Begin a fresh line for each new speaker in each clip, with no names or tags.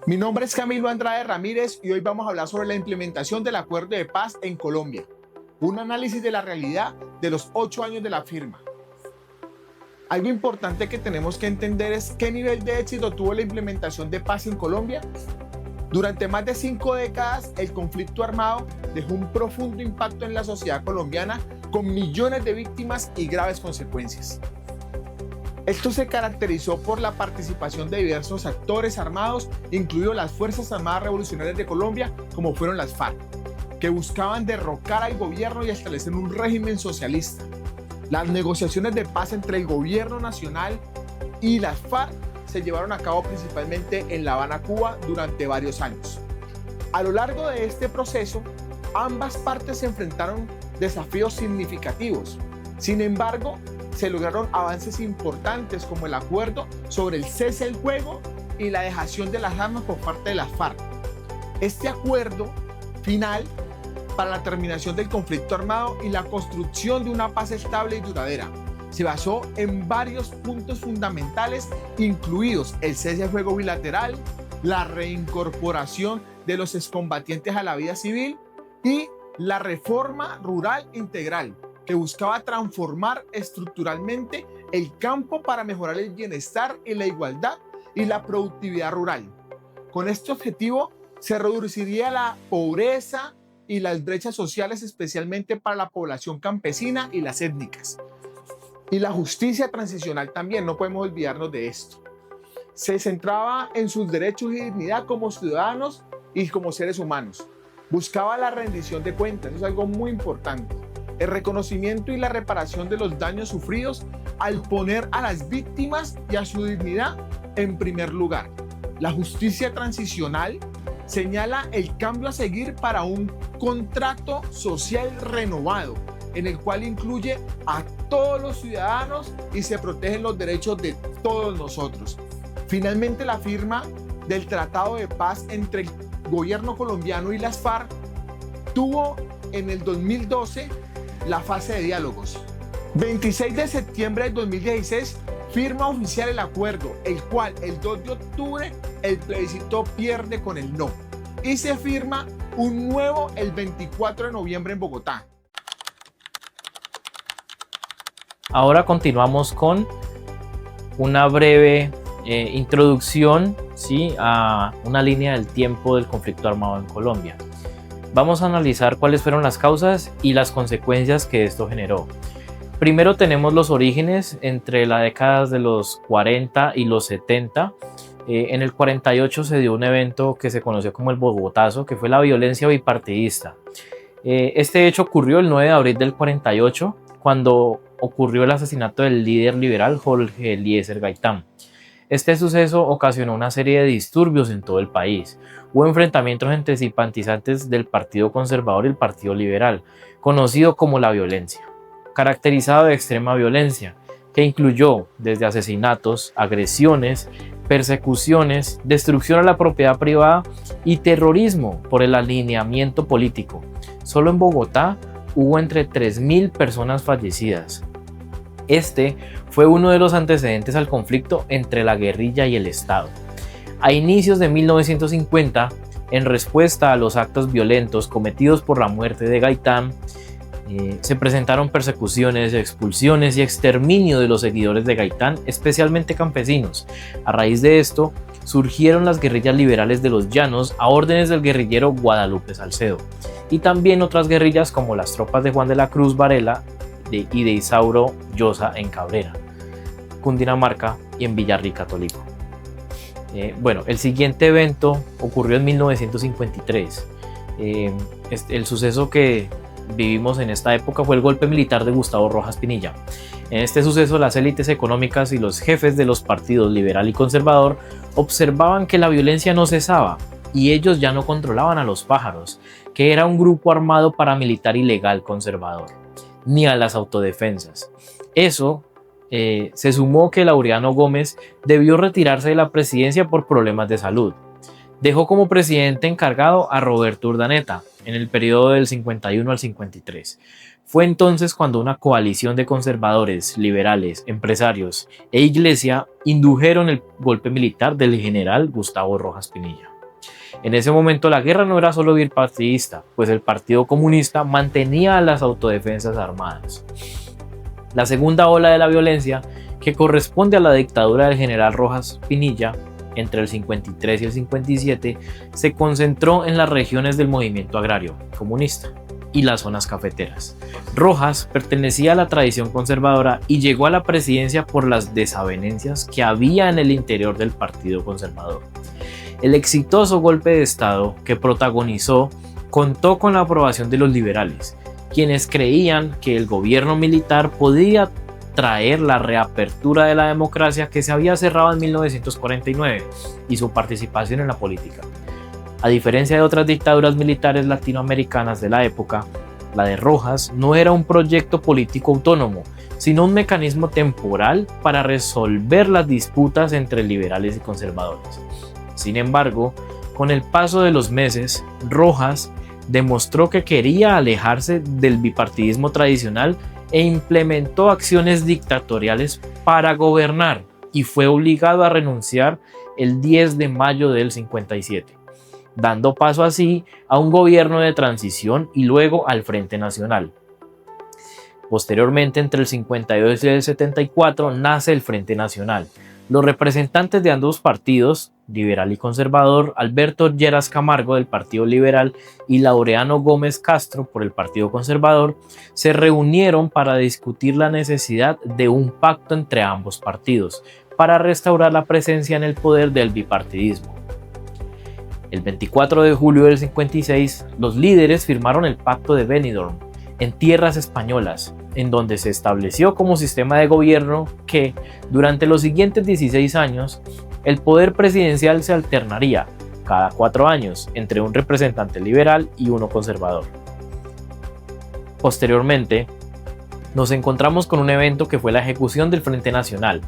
Mi nombre es Camilo Andrade Ramírez y hoy vamos a hablar sobre la implementación del acuerdo de paz en Colombia. Un análisis de la realidad de los 8 años de la firma. Algo importante que tenemos que entender es qué nivel de éxito tuvo la implementación de paz en Colombia. Durante más de 5 décadas, el conflicto armado dejó un profundo impacto en la sociedad colombiana con millones de víctimas y graves consecuencias. Esto se caracterizó por la participación de diversos actores armados, incluidos las Fuerzas Armadas Revolucionarias de Colombia, como fueron las FARC, que buscaban derrocar al gobierno y establecer un régimen socialista. Las negociaciones de paz entre el gobierno nacional y las FARC se llevaron a cabo principalmente en La Habana, Cuba, durante varios años. A lo largo de este proceso, ambas partes se enfrentaron desafíos significativos. Sin embargo, se lograron avances importantes como el acuerdo sobre el cese del fuego y la dejación de las armas por parte de las FARC. Este acuerdo final para la terminación del conflicto armado y la construcción de una paz estable y duradera se basó en varios puntos fundamentales, incluidos el cese del fuego bilateral, la reincorporación de los excombatientes a la vida civil y la reforma rural integral, que buscaba transformar estructuralmente el campo para mejorar el bienestar y la igualdad y la productividad rural. Con este objetivo se reduciría la pobreza y las brechas sociales, especialmente para la población campesina y las étnicas. Y la justicia transicional también, no podemos olvidarnos de esto. Se centraba en sus derechos y dignidad como ciudadanos y como seres humanos. Buscaba la rendición de cuentas, eso es algo muy importante. El reconocimiento y la reparación de los daños sufridos al poner a las víctimas y a su dignidad en primer lugar. La justicia transicional señala el cambio a seguir para un contrato social renovado, en el cual incluye a todos los ciudadanos y se protegen los derechos de todos nosotros. Finalmente, la firma del Tratado de Paz entre el gobierno colombiano y las FARC tuvo en el 2012 la fase de diálogos. 26 de septiembre del 2016 firma oficial el acuerdo, el cual el 2 de octubre el plebiscito pierde con el no y se firma un nuevo el 24 de noviembre en Bogotá.
Ahora continuamos con una breve introducción, ¿sí?, a una línea del tiempo del conflicto armado en Colombia. Vamos a analizar cuáles fueron las causas y las consecuencias que esto generó. Primero tenemos los orígenes entre las décadas de los 40 y los 70. En el 48 se dio un evento que se conoció como el Bogotazo, que fue la violencia bipartidista. Este hecho ocurrió el 9 de abril del 48, cuando ocurrió el asesinato del líder liberal Jorge Eliezer Gaitán. Este suceso ocasionó una serie de disturbios en todo el país. Hubo enfrentamientos entre simpatizantes del Partido Conservador y el Partido Liberal, conocido como la violencia, caracterizado de extrema violencia, que incluyó desde asesinatos, agresiones, persecuciones, destrucción a la propiedad privada y terrorismo por el alineamiento político. Solo en Bogotá hubo entre 3.000 personas fallecidas. Este fue uno de los antecedentes al conflicto entre la guerrilla y el Estado. A inicios de 1950, en respuesta a los actos violentos cometidos por la muerte de Gaitán, se presentaron persecuciones, expulsiones y exterminio de los seguidores de Gaitán, especialmente campesinos. A raíz de esto, surgieron las guerrillas liberales de los llanos a órdenes del guerrillero Guadalupe Salcedo, y también otras guerrillas como las tropas de Juan de la Cruz Varela y de Isauro Llosa en Cabrera, Cundinamarca y en Villarrica, Tolima. El siguiente evento ocurrió en 1953. El suceso que vivimos en esta época fue el golpe militar de Gustavo Rojas Pinilla. En este suceso, las élites económicas y los jefes de los partidos liberal y conservador observaban que la violencia no cesaba y ellos ya no controlaban a los pájaros, que era un grupo armado paramilitar ilegal conservador, ni a las autodefensas. Eso se sumó que Laureano Gómez debió retirarse de la presidencia por problemas de salud. Dejó como presidente encargado a Roberto Urdaneta en el periodo del 51 al 53. Fue entonces cuando una coalición de conservadores, liberales, empresarios e iglesia indujeron el golpe militar del general Gustavo Rojas Pinilla. En ese momento la guerra no era solo bipartidista, pues el Partido Comunista mantenía las autodefensas armadas. La segunda ola de la violencia, que corresponde a la dictadura del general Rojas Pinilla, entre el 53 y el 57, se concentró en las regiones del movimiento agrario comunista y las zonas cafeteras. Rojas pertenecía a la tradición conservadora y llegó a la presidencia por las desavenencias que había en el interior del Partido Conservador. El exitoso golpe de Estado que protagonizó contó con la aprobación de los liberales, quienes creían que el gobierno militar podía traer la reapertura de la democracia que se había cerrado en 1949 y su participación en la política. A diferencia de otras dictaduras militares latinoamericanas de la época, la de Rojas no era un proyecto político autónomo, sino un mecanismo temporal para resolver las disputas entre liberales y conservadores. Sin embargo, con el paso de los meses, Rojas demostró que quería alejarse del bipartidismo tradicional e implementó acciones dictatoriales para gobernar, y fue obligado a renunciar el 10 de mayo del 57, dando paso así a un gobierno de transición y luego al Frente Nacional. Posteriormente, entre el 52 y el 74, nace el Frente Nacional. Los representantes de ambos partidos, liberal y conservador, Alberto Lleras Camargo del Partido Liberal y Laureano Gómez Castro por el Partido Conservador, se reunieron para discutir la necesidad de un pacto entre ambos partidos para restaurar la presencia en el poder del bipartidismo. El 24 de julio del 56, los líderes firmaron el Pacto de Benidorm en tierras españolas, en donde se estableció como sistema de gobierno que, durante los siguientes 16 años, el poder presidencial se alternaría cada 4 años entre un representante liberal y uno conservador. Posteriormente, nos encontramos con un evento que fue la ejecución del Frente Nacional.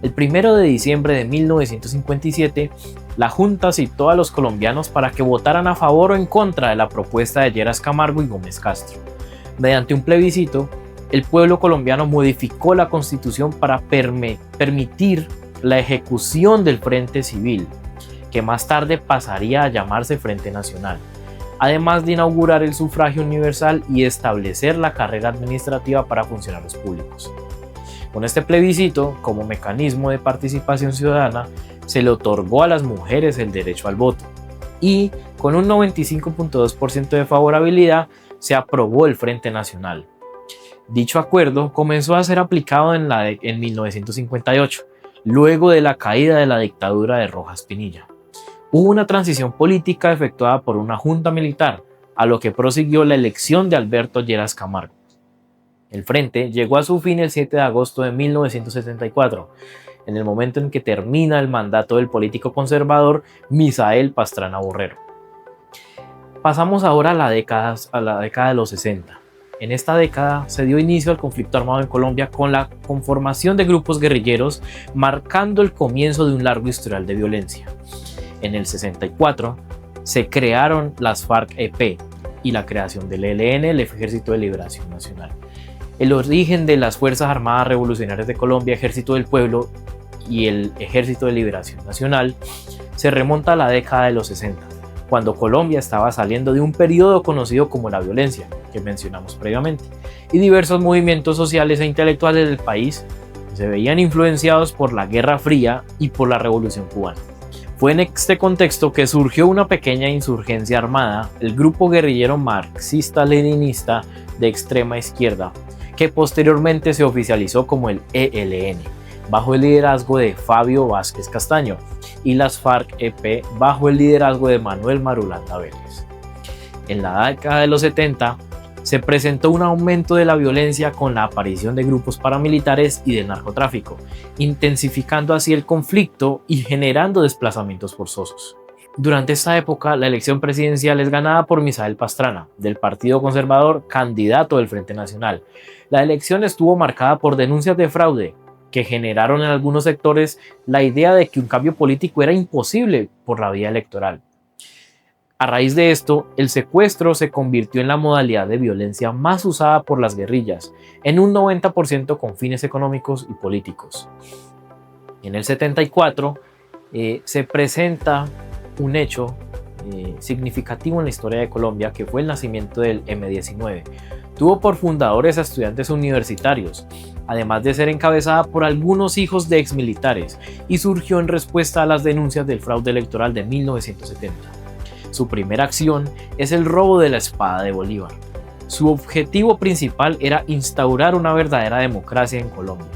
El 1 de diciembre de 1957, la Junta citó a los colombianos para que votaran a favor o en contra de la propuesta de Lleras Camargo y Gómez Castro. Mediante un plebiscito, el pueblo colombiano modificó la Constitución para permitir la ejecución del Frente Civil, que más tarde pasaría a llamarse Frente Nacional, además de inaugurar el sufragio universal y establecer la carrera administrativa para funcionarios públicos. Con este plebiscito, como mecanismo de participación ciudadana, se le otorgó a las mujeres el derecho al voto y, con un 95.2% de favorabilidad, se aprobó el Frente Nacional. Dicho acuerdo comenzó a ser aplicado en 1958, luego de la caída de la dictadura de Rojas Pinilla. Hubo una transición política efectuada por una junta militar, a lo que prosiguió la elección de Alberto Lleras Camargo. El frente llegó a su fin el 7 de agosto de 1974, en el momento en que termina el mandato del político conservador Misael Pastrana Borrero. Pasamos ahora a la década de los 60. En esta década se dio inicio al conflicto armado en Colombia con la conformación de grupos guerrilleros, marcando el comienzo de un largo historial de violencia. En el 64 se crearon las FARC-EP y la creación del ELN, el Ejército de Liberación Nacional. El origen de las Fuerzas Armadas Revolucionarias de Colombia, Ejército del Pueblo y el Ejército de Liberación Nacional se remonta a la década de los 60. Cuando Colombia estaba saliendo de un periodo conocido como la violencia, que mencionamos previamente, y diversos movimientos sociales e intelectuales del país se veían influenciados por la Guerra Fría y por la Revolución Cubana. Fue en este contexto que surgió una pequeña insurgencia armada, el grupo guerrillero marxista-leninista de extrema izquierda, que posteriormente se oficializó como el ELN, bajo el liderazgo de Fabio Vázquez Castaño, y las FARC-EP bajo el liderazgo de Manuel Marulanda Vélez. En la década de los 70 se presentó un aumento de la violencia con la aparición de grupos paramilitares y del narcotráfico, intensificando así el conflicto y generando desplazamientos forzosos. Durante esta época, la elección presidencial es ganada por Misael Pastrana, del Partido Conservador, candidato del Frente Nacional. La elección estuvo marcada por denuncias de fraude, que generaron en algunos sectores la idea de que un cambio político era imposible por la vía electoral. A raíz de esto, el secuestro se convirtió en la modalidad de violencia más usada por las guerrillas, en un 90% con fines económicos y políticos. En el 74 se presenta un hecho significativo en la historia de Colombia, que fue el nacimiento del M-19. Tuvo por fundadores a estudiantes universitarios, además de ser encabezada por algunos hijos de exmilitares, y surgió en respuesta a las denuncias del fraude electoral de 1970. Su primera acción es el robo de la espada de Bolívar. Su objetivo principal era instaurar una verdadera democracia en Colombia.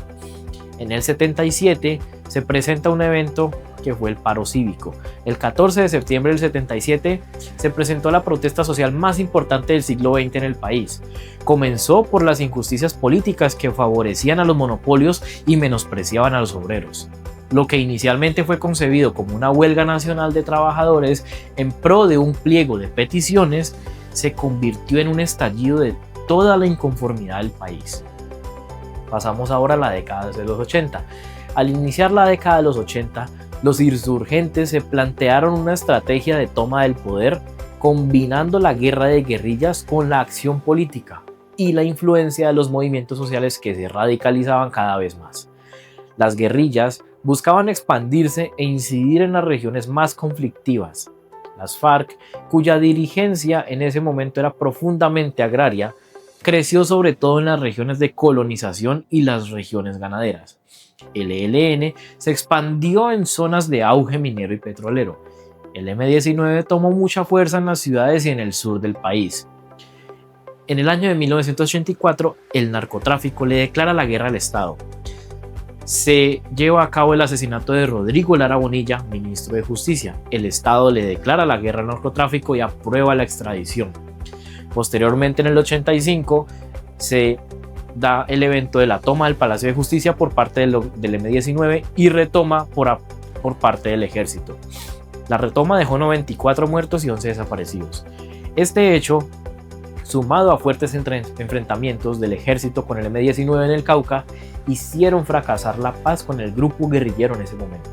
En el 77 se presenta un evento que fue el paro cívico. El 14 de septiembre del 77 se presentó la protesta social más importante del siglo XX en el país. Comenzó por las injusticias políticas que favorecían a los monopolios y menospreciaban a los obreros. Lo que inicialmente fue concebido como una huelga nacional de trabajadores en pro de un pliego de peticiones se convirtió en un estallido de toda la inconformidad del país. Pasamos ahora a la década de los 80. Al iniciar la década de los 80, los insurgentes se plantearon una estrategia de toma del poder combinando la guerra de guerrillas con la acción política y la influencia de los movimientos sociales que se radicalizaban cada vez más. Las guerrillas buscaban expandirse e incidir en las regiones más conflictivas. Las FARC, cuya dirigencia en ese momento era profundamente agraria, creció sobre todo en las regiones de colonización y las regiones ganaderas. El ELN se expandió en zonas de auge minero y petrolero. El M-19 tomó mucha fuerza en las ciudades y en el sur del país. En el año de 1984, el narcotráfico le declara la guerra al Estado. Se lleva a cabo el asesinato de Rodrigo Lara Bonilla, ministro de Justicia. El Estado le declara la guerra al narcotráfico y aprueba la extradición. Posteriormente, en el 85, se da el evento de la toma del Palacio de Justicia por parte del M-19 y retoma por parte del ejército. La retoma dejó 94 muertos y 11 desaparecidos. Este hecho, sumado a fuertes enfrentamientos del ejército con el M-19 en el Cauca, hicieron fracasar la paz con el grupo guerrillero en ese momento.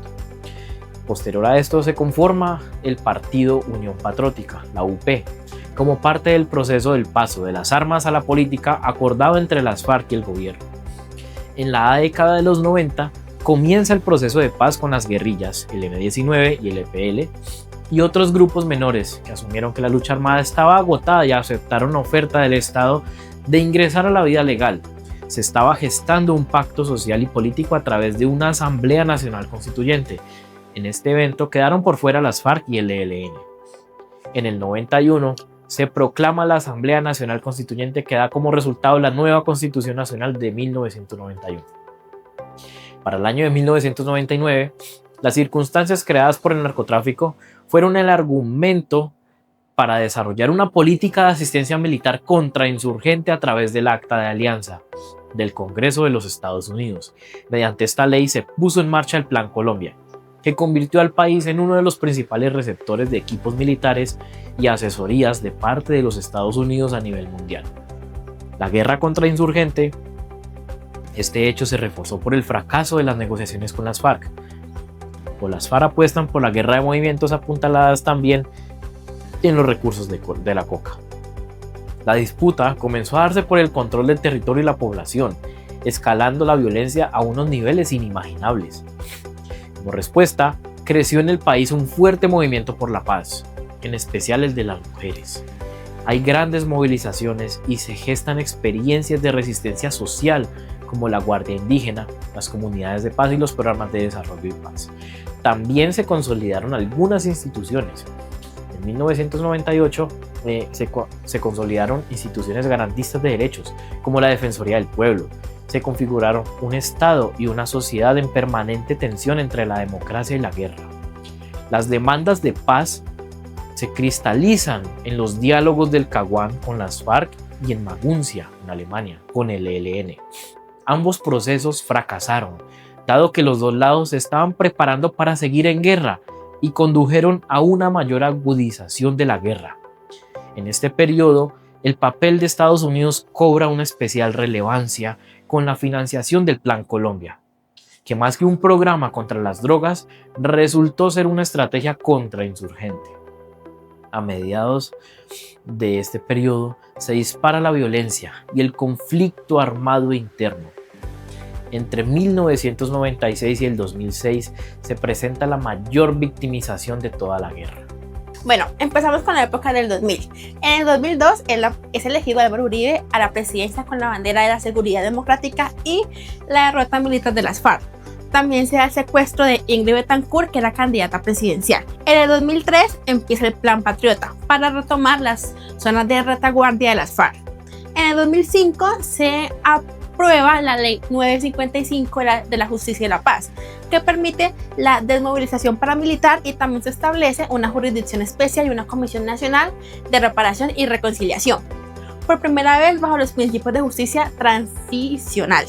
Posterior a esto se conforma el Partido Unión Patriótica, la UP, como parte del proceso del paso de las armas a la política acordado entre las FARC y el gobierno. En la década de los 90 comienza el proceso de paz con las guerrillas, el M-19 y el EPL, y otros grupos menores que asumieron que la lucha armada estaba agotada y aceptaron la oferta del Estado de ingresar a la vida legal. Se estaba gestando un pacto social y político a través de una Asamblea Nacional Constituyente. En este evento quedaron por fuera las FARC y el ELN. En el 91 se proclama la Asamblea Nacional Constituyente que da como resultado la nueva Constitución Nacional de 1991. Para el año de 1999, las circunstancias creadas por el narcotráfico fueron el argumento para desarrollar una política de asistencia militar contrainsurgente a través del Acta de Alianza del Congreso de los Estados Unidos. Mediante esta ley se puso en marcha el Plan Colombia, que convirtió al país en uno de los principales receptores de equipos militares y asesorías de parte de los Estados Unidos a nivel mundial. La guerra contrainsurgente, este hecho se reforzó por el fracaso de las negociaciones con las FARC. Las FARC apuestan por la guerra de movimientos apuntaladas también en los recursos de la coca. La disputa comenzó a darse por el control del territorio y la población, escalando la violencia a unos niveles inimaginables. Como respuesta, creció en el país un fuerte movimiento por la paz, en especial el de las mujeres. Hay grandes movilizaciones y se gestan experiencias de resistencia social como la Guardia Indígena, las comunidades de paz y los programas de desarrollo y paz. También se consolidaron algunas instituciones. En 1998 se consolidaron instituciones garantistas de derechos, como la Defensoría del Pueblo. Se configuraron un Estado y una sociedad en permanente tensión entre la democracia y la guerra. Las demandas de paz se cristalizan en los diálogos del Caguán con las FARC y en Maguncia, en Alemania, con el ELN. Ambos procesos fracasaron, dado que los dos lados se estaban preparando para seguir en guerra y condujeron a una mayor agudización de la guerra. En este periodo, el papel de Estados Unidos cobra una especial relevancia con la financiación del Plan Colombia, que más que un programa contra las drogas, resultó ser una estrategia contrainsurgente. A mediados de este periodo se dispara la violencia y el conflicto armado interno. Entre 1996 y el 2006 se presenta la mayor victimización de toda la guerra.
Bueno, empezamos con la época del 2000. En el 2002 es elegido Álvaro Uribe a la presidencia con la bandera de la seguridad democrática y la derrota militar de las FARC. También se da el secuestro de Ingrid Betancourt, que era candidata presidencial. En el 2003 empieza el Plan Patriota para retomar las zonas de retaguardia de las FARC. En el 2005 se aprueba la Ley 955 de la Justicia y la Paz, que permite la desmovilización paramilitar, y también se establece una jurisdicción especial y una Comisión Nacional de Reparación y Reconciliación, por primera vez bajo los principios de justicia transicional.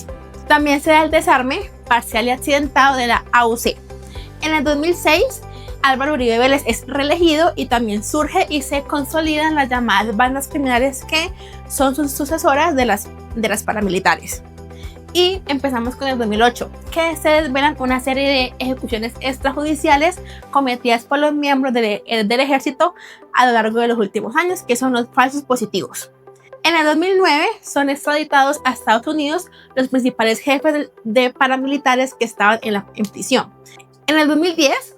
También se da el desarme parcial y accidentado de la AUC. En el 2006, Álvaro Uribe Vélez es reelegido y también surge y se consolidan las llamadas bandas criminales, que son sus sucesoras de las paramilitares. Y empezamos con el 2008, que se desvelan una serie de ejecuciones extrajudiciales cometidas por los miembros del ejército a lo largo de los últimos años, que son los falsos positivos. En el 2009 son extraditados a Estados Unidos los principales jefes de paramilitares que estaban en prisión. En el 2010,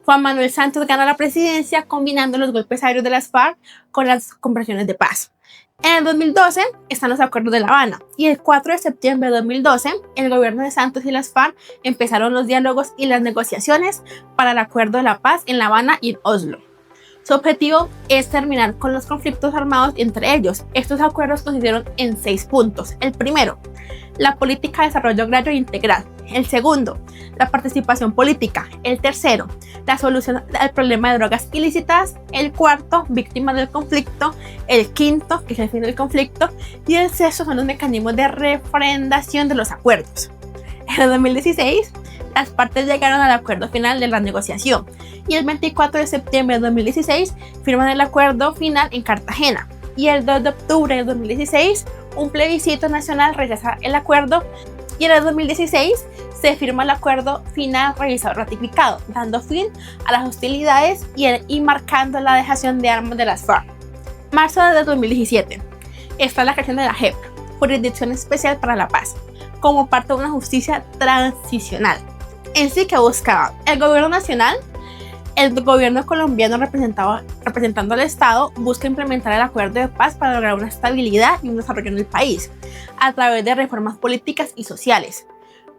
Juan Manuel Santos gana la presidencia combinando los golpes aéreos de las FARC con las conversaciones de paz. En el 2012 están los acuerdos de La Habana, y el 4 de septiembre de 2012 el gobierno de Santos y las FARC empezaron los diálogos y las negociaciones para el acuerdo de la paz en La Habana y en Oslo. Su objetivo es terminar con los conflictos armados entre ellos. Estos acuerdos consistieron en 6 puntos. El primero, la política de desarrollo agrario integral. El segundo, la participación política. El tercero, la solución al problema de drogas ilícitas. El cuarto, víctimas del conflicto. El quinto, que es el fin del conflicto. Y el sexto son los mecanismos de refrendación de los acuerdos. En el 2016, las partes llegaron al acuerdo final de la negociación, y el 24 de septiembre de 2016 firman el acuerdo final en Cartagena, y el 2 de octubre de 2016 un plebiscito nacional rechaza el acuerdo, y en el 2016 se firma el acuerdo final revisado y ratificado, dando fin a las hostilidades y marcando la dejación de armas de las FARC. Marzo de 2017 está la creación de la JEP, Jurisdicción Especial para la Paz, como parte de una justicia transicional. En sí, que buscaba el gobierno nacional, el gobierno colombiano representando al Estado, busca implementar el acuerdo de paz para lograr una estabilidad y un desarrollo en el país a través de reformas políticas y sociales,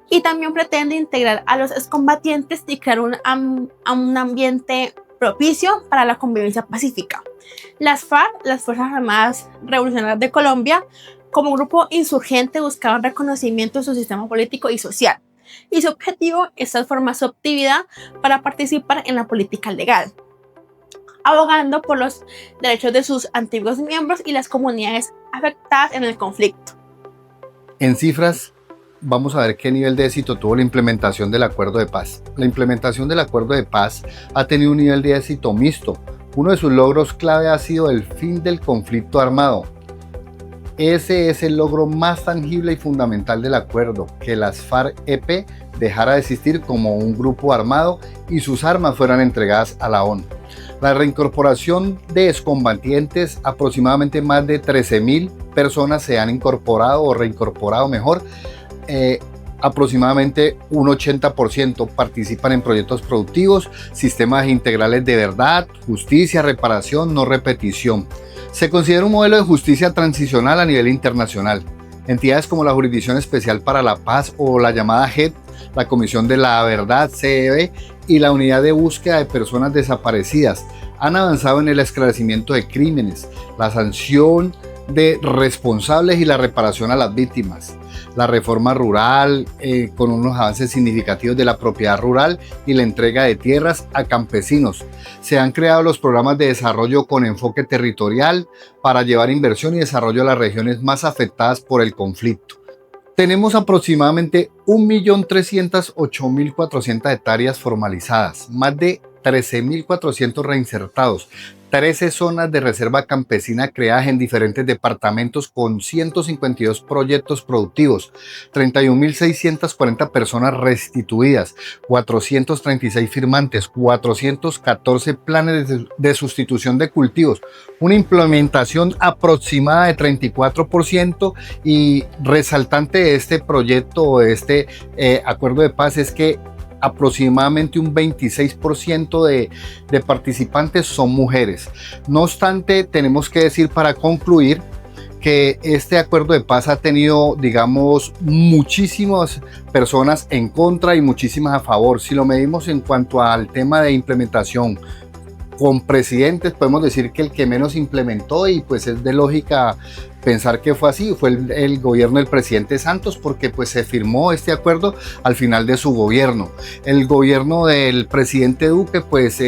y también pretende integrar a los excombatientes y crear un ambiente propicio para la convivencia pacífica. Las FARC, las Fuerzas Armadas Revolucionarias de Colombia, como grupo insurgente, buscaban reconocimiento de su sistema político y social, y su objetivo es transformar su actividad para participar en la política legal, abogando por los derechos de sus antiguos miembros y las comunidades afectadas en el conflicto.
En cifras, vamos a ver qué nivel de éxito tuvo la implementación del acuerdo de paz. La implementación del acuerdo de paz ha tenido un nivel de éxito mixto. Uno de sus logros clave ha sido el fin del conflicto armado. Ese es el logro más tangible y fundamental del acuerdo, que las FARC-EP dejara de existir como un grupo armado y sus armas fueran entregadas a la ONU. La reincorporación de excombatientes, aproximadamente más de 13.000 personas se han incorporado o reincorporado mejor, aproximadamente un 80% participan en proyectos productivos, sistemas integrales de verdad, justicia, reparación, no repetición. Se considera un modelo de justicia transicional a nivel internacional. Entidades como la Jurisdicción Especial para la Paz o la llamada JEP, la Comisión de la Verdad, CEB, y la Unidad de Búsqueda de Personas Desaparecidas han avanzado en el esclarecimiento de crímenes, la sanción de responsables y la reparación a las víctimas. La reforma rural, con unos avances significativos de la propiedad rural y la entrega de tierras a campesinos. Se han creado los programas de desarrollo con enfoque territorial para llevar inversión y desarrollo a las regiones más afectadas por el conflicto. Tenemos aproximadamente 1.308.400 hectáreas formalizadas, más de 13.400 reinsertados, 13 zonas de reserva campesina creadas en diferentes departamentos con 152 proyectos productivos, 31.640 personas restituidas, 436 firmantes, 414 planes de sustitución de cultivos, una implementación aproximada de 34%, y resaltante de este proyecto o de este acuerdo de paz es que aproximadamente un 26% de participantes son mujeres. No obstante, tenemos que decir para concluir que este acuerdo de paz ha tenido, digamos, muchísimas personas en contra y muchísimas a favor. Si lo medimos en cuanto al tema de implementación con presidentes, podemos decir que el que menos implementó, y pues es de lógica pensar que fue así, fue el gobierno del presidente Santos, porque pues se firmó este acuerdo al final de su gobierno. El gobierno del presidente Duque pues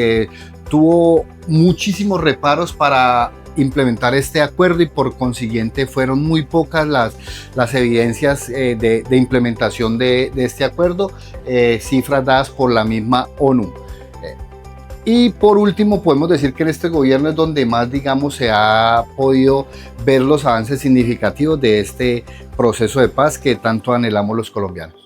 tuvo muchísimos reparos para implementar este acuerdo, y por consiguiente fueron muy pocas las evidencias de implementación de este acuerdo, cifras dadas por la misma ONU. Y por último, podemos decir que en este gobierno es donde más, digamos, se ha podido ver los avances significativos de este proceso de paz que tanto anhelamos los colombianos.